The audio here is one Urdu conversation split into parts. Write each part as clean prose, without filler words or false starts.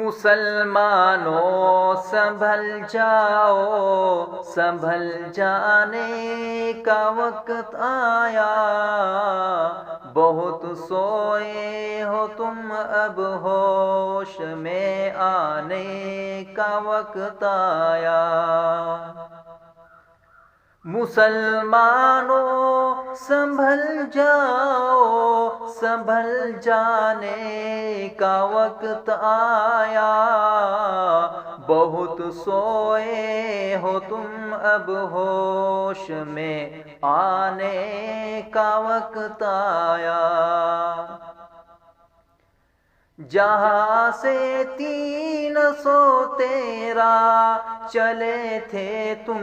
مسلمانوں سنبھل جاؤ، سنبھل جانے کا وقت آیا، بہت سوئے ہو تم اب ہوش میں آنے کا وقت آیا۔ مسلمانوں سنبھل جاؤ، سنبھل جانے کا وقت آیا، بہت سوئے ہو تم اب ہوش میں آنے کا وقت آیا۔ جہاں سے 313 چلے تھے تم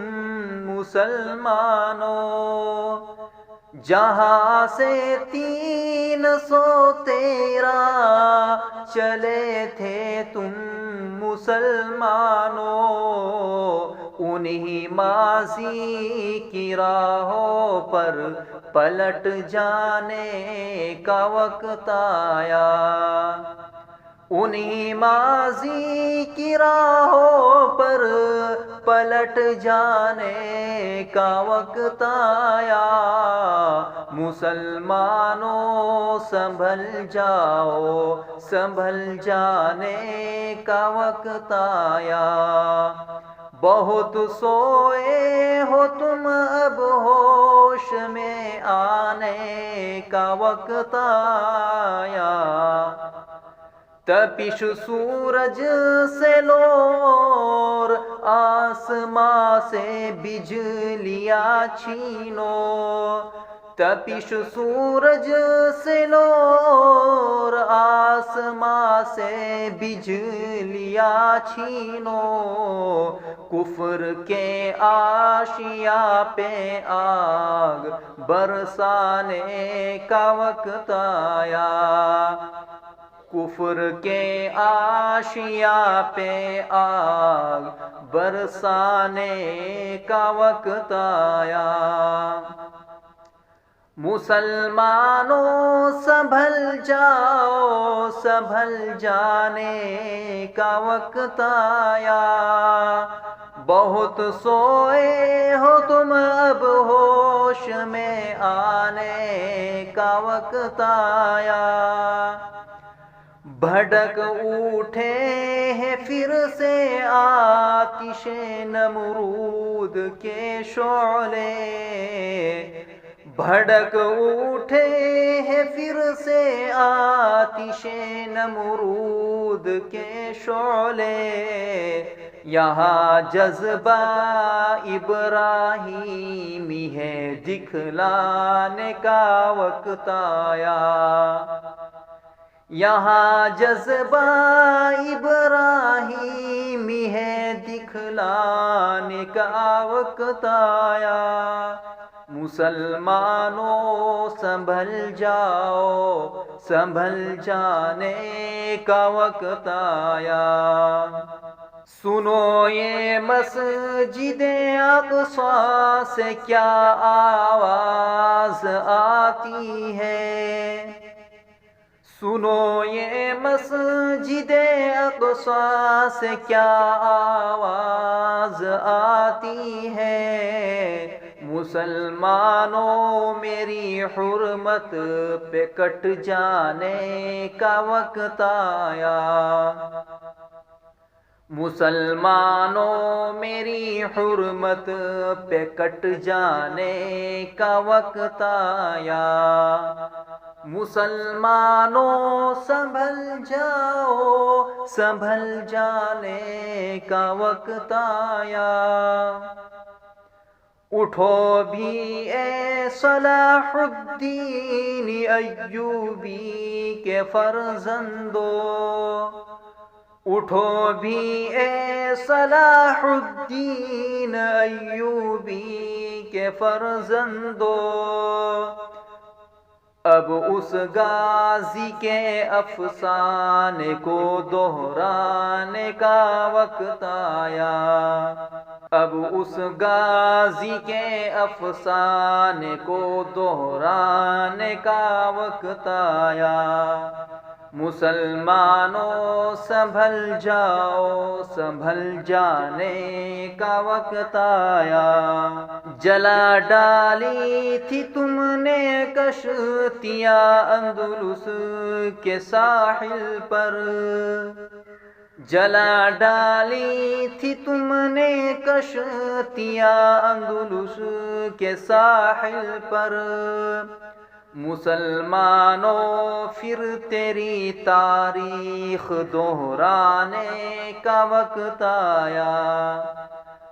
مسلمانوں، جہاں سے 313 چلے تھے تم مسلمانوں، انہی ماضی کی راہوں پر پلٹ جانے کا وقت آیا، انہی ماضی کی راہوں پر پلٹ جانے کا وقت آیا۔ مسلمانوں سنبھل جاؤ، سنبھل جانے کا وقت آیا، بہت سوئے ہو تم اب ہوش میں آنے کا وقت آیا۔ تپش سورج سے لو، آسماں سے بجلیاں چھینو، تپش سورج سے لو، آسماں سے بجلیاں چھینو، کفر کے آشیاں پہ آگ برسانے کا وقت آیا، کفر کے آشیاں پہ آگ برسانے کا وقت آیا۔ مسلمانوں سنبھل جاؤ، سنبھل جانے کا وقت آیا، بہت سوئے ہو تم اب ہوش میں آنے کا وقت آیا۔ بھڑک اٹھے ہیں پھر سے آتش نمرود کے شعلے، بھڑک اٹھے ہیں پھر سے آتش نمرود کے شعلے، یہاں جذبہ ابراہیمی ہے دکھلانے کا وقت آیا، یہاں جذبہ ابراہیمی ہے دکھلانے کا وقت آیا۔ مسلمانوں سنبھل جاؤ، سنبھل جانے کا وقت آیا۔ سنو یہ مسجد اقصیٰ سے کیا آواز آتی ہے، سنو یہ مسجد اقصیٰ سے کیا آواز آتی ہے، مسلمانوں میری حرمت پہ کٹ جانے کا وقت آیا، مسلمانوں میری حرمت پہ کٹ جانے کا وقت آیا۔ مسلمانوں سنبھل جاؤ، سنبھل جانے کا وقت آیا۔ اٹھو بھی اے صلاح الدین ایوبی کے فرزندو، اٹھو بھی اے صلاح الدین ایوبی کے فرزندو، اب اس غازی کے افسانے کو دہرانے کا وقت آیا، اب اس غازی کے افسانے کو دہرانے کا وقت آیا۔ مسلمانوں سنبھل جاؤ، سنبھل جانے کا وقت آیا۔ جلا ڈالی تھی تم نے کشتیاں اندلس کے ساحل پر، جلا ڈالی تھی تم نے کشتیاں اندلس کے ساحل پر۔ مسلمانوں پھر تیری تاریخ دہرانے کا وقت آیا۔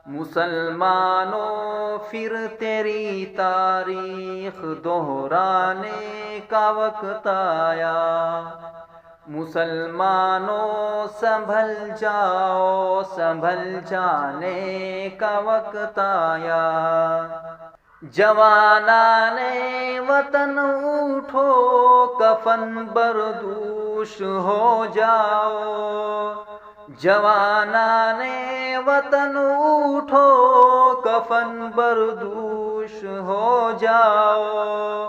مسلمانوں پھر تیری تاریخ دہرانے کا وقت آیا۔ مسلمانوں سنبھل جاؤ، سنبھل جانے کا وقت آیا۔ جوانان وطن اٹھو، کفن بردوش ہو جاؤ۔ جوانان وطن اٹھو، کفن بردوش ہو جاؤ۔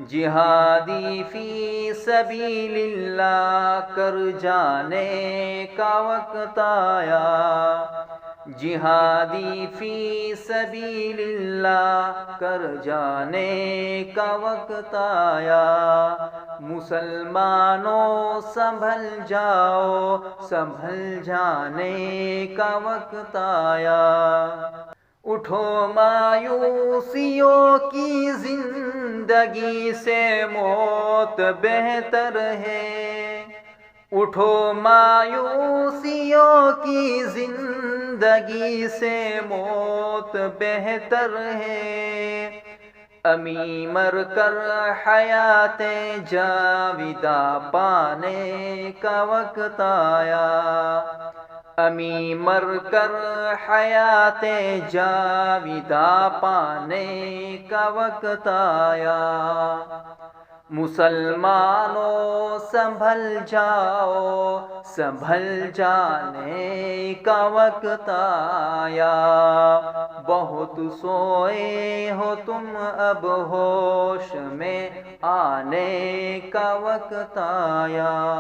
جہادی فی سبیل اللہ کر جانے کا وقت آیا۔ جہادی فی سبیل اللہ کر جانے کا وقت آیا۔ مسلمانوں سنبھل جاؤ، سنبھل جانے کا وقت آیا۔ اٹھو مایوسیوں کی زندگی سے موت بہتر ہے۔ اٹھو مایوسیوں کی زندگی سے موت بہتر ہے۔ امی مر کر حیات جاویدہ پانے کا وقت آیا۔ امی مر کر حیات جاویدہ پانے کا وقت آیا۔ مسلمانوں سنبھل جاؤ، سنبھل جانے کا وقت آیا۔ بہت سوئے ہو تم اب ہوش میں آنے کا وقت آیا۔